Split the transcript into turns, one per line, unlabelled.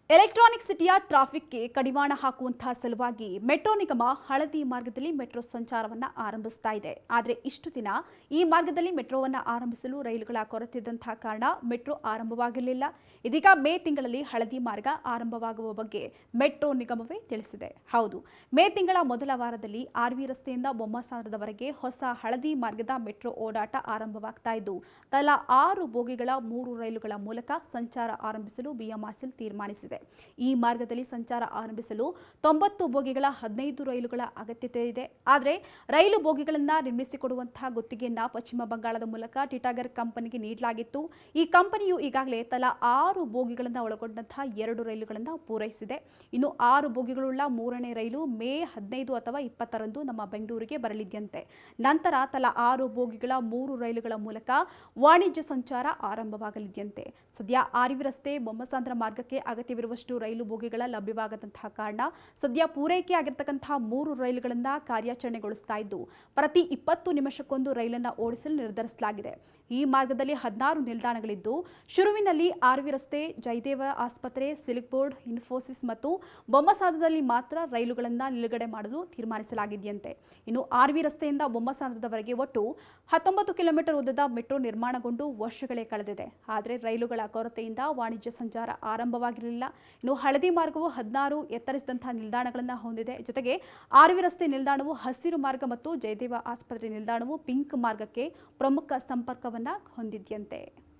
Electronic ಸಿಟಿಯ ಟ್ರಾಫಿಕ್ಗೆ ಕಡಿವಾಣ ಹಾಕುವಂತಹ ಸಲುವಾಗಿ ಮೆಟ್ರೋ ನಿಗಮ ಹಳದಿ ಮಾರ್ಗದಲ್ಲಿ ಮೆಟ್ರೋ ಸಂಚಾರವನ್ನು ಆರಂಭಿಸ್ತಾ ಇದೆ. ಆದರೆ ಇಷ್ಟು ದಿನ ಈ ಮಾರ್ಗದಲ್ಲಿ ಮೆಟ್ರೋವನ್ನು ಆರಂಭಿಸಲು ರೈಲುಗಳ ಕೊರತೆ ಇದ್ದಂತಹ ಕಾರಣ ಮೆಟ್ರೋ ಆರಂಭವಾಗಿರಲಿಲ್ಲ. ಇದೀಗ ಮೇ ತಿಂಗಳಲ್ಲಿ ಹಳದಿ ಮಾರ್ಗ ಆರಂಭವಾಗುವ ಬಗ್ಗೆ ಮೆಟ್ರೋ ನಿಗಮವೇ ತಿಳಿಸಿದೆ. ಹೌದು, ಮೇ ತಿಂಗಳ ಮೊದಲ ವಾರದಲ್ಲಿ ಆರ್ವಿ ರಸ್ತೆಯಿಂದ ಬೊಮ್ಮಸಂದ್ರದವರೆಗೆ ಹೊಸ ಹಳದಿ ಮಾರ್ಗದ ಮೆಟ್ರೋ ಓಡಾಟ ಆರಂಭವಾಗ್ತಾ ಇದ್ದು, ತಲಾ 6 ಬೋಗಿಗಳ 3 ರೈಲುಗಳ ಮೂಲಕ ಸಂಚಾರ ಆರಂಭಿಸಲು ಬಿಎಂಆರ್ಸಿಎಲ್ ತೀರ್ಮಾನಿಸಿದೆ. ಈ ಮಾರ್ಗದಲ್ಲಿ ಸಂಚಾರ ಆರಂಭಿಸಲು 90 ಬೋಗಿಗಳ 15 ರೈಲುಗಳ ಅಗತ್ಯತೆ ಇದೆ. ಆದರೆ ರೈಲು ಬೋಗಿಗಳನ್ನು ನಿರ್ಮಿಸಿಕೊಡುವಂತಹ ಗುತ್ತಿಗೆಯನ್ನ ಪಶ್ಚಿಮ ಬಂಗಾಳದ ಮೂಲಕ ಟಿಟಾಗರ್ ಕಂಪನಿಗೆ ನೀಡಲಾಗಿತ್ತು. ಈ ಕಂಪನಿಯು ಈಗಾಗಲೇ ತಲಾ 6 ಬೋಗಿಗಳನ್ನು ಒಳಗೊಂಡಂತಹ 2 ರೈಲುಗಳನ್ನು ಪೂರೈಸಿದೆ. ಇನ್ನು 6 ಬೋಗಿಗಳುಳ್ಳ 3ನೇ ರೈಲು ಮೇ 15 ಅಥವಾ 20ರಂದು ನಮ್ಮ ಬೆಂಗಳೂರಿಗೆ ಬರಲಿದೆಯಂತೆ. ನಂತರ ತಲಾ 6 ಬೋಗಿಗಳ 3 ರೈಲುಗಳ ಮೂಲಕ ವಾಣಿಜ್ಯ ಸಂಚಾರ ಆರಂಭವಾಗಲಿದೆಯಂತೆ. ಸದ್ಯ ಆರ್ವಿ ರಸ್ತೆ ಬೊಮ್ಮಸಂದ್ರ ಮಾರ್ಗಕ್ಕೆ ಅಗತ್ಯವಿರುವಷ್ಟು ರೈಲು ಬೋಗಿಗಳ ಲಭ್ಯವಾಗದಂತಹ ಕಾರಣ ಸದ್ಯ ಪೂರೈಕೆಯಾಗಿರ್ತಕ್ಕಂತಹ 3 ರೈಲುಗಳನ್ನು ಕಾರ್ಯಾಚರಣೆಗೊಳಿಸ್ತಾ ಇದ್ದು, ಪ್ರತಿ 20 ನಿಮಿಷಕ್ಕೊಂದು ರೈಲನ್ನು ಓಡಿಸಲು ನಿರ್ಧರಿಸಲಾಗಿದೆ. ಈ ಮಾರ್ಗದಲ್ಲಿ 16 ನಿಲ್ದಾಣಗಳಿದ್ದು, ಶುರುವಿನಲ್ಲಿ ಆರ್ವಿ ರಸ್ತೆ, ಜಯದೇವ ಆಸ್ಪತ್ರೆ, ಸಿಲ್ಕ್ ಬೋರ್ಡ್, ಇನ್ಫೋಸಿಸ್ ಮತ್ತು ಬೊಮ್ಮಸಂದ್ರದಲ್ಲಿ ಮಾತ್ರ ರೈಲುಗಳನ್ನು ನಿಲುಗಡೆ ಮಾಡಲು ತೀರ್ಮಾನಿಸಲಾಗಿದೆಯಂತೆ. ಇನ್ನು ಆರ್ವಿ ರಸ್ತೆಯಿಂದ ಬೊಮ್ಮಸಂದ್ರದವರೆಗೆ ಒಟ್ಟು 19 ಕಿಲೋಮೀಟರ್ ಉದ್ದದ ಮೆಟ್ರೋ ನಿರ್ಮಾಣಗೊಂಡು ವರ್ಷಗಳೇ ಕಳೆದಿದೆ. ಆದರೆ ರೈಲುಗಳ ಕೊರತೆಯಿಂದ ವಾಣಿಜ್ಯ ಸಂಚಾರ ಆರಂಭವಾಗಿರಲಿಲ್ಲ. ಇನ್ನು ಹಳದಿ ಮಾರ್ಗವು 16 ಎತ್ತರಿಸಿದಂತಹ ನಿಲ್ದಾಣಗಳನ್ನು ಹೊಂದಿದೆ. ಜೊತೆಗೆ ಆರ್ವಿ ರಸ್ತೆ ನಿಲ್ದಾಣವು ಹಸಿರು ಮಾರ್ಗ ಮತ್ತು ಜಯದೇವ ಆಸ್ಪತ್ರೆ ನಿಲ್ದಾಣವು ಪಿಂಕ್ ಮಾರ್ಗಕ್ಕೆ ಪ್ರಮುಖ ಸಂಪರ್ಕವನ್ನು ಹೊಂದಿದೆಯಂತೆ.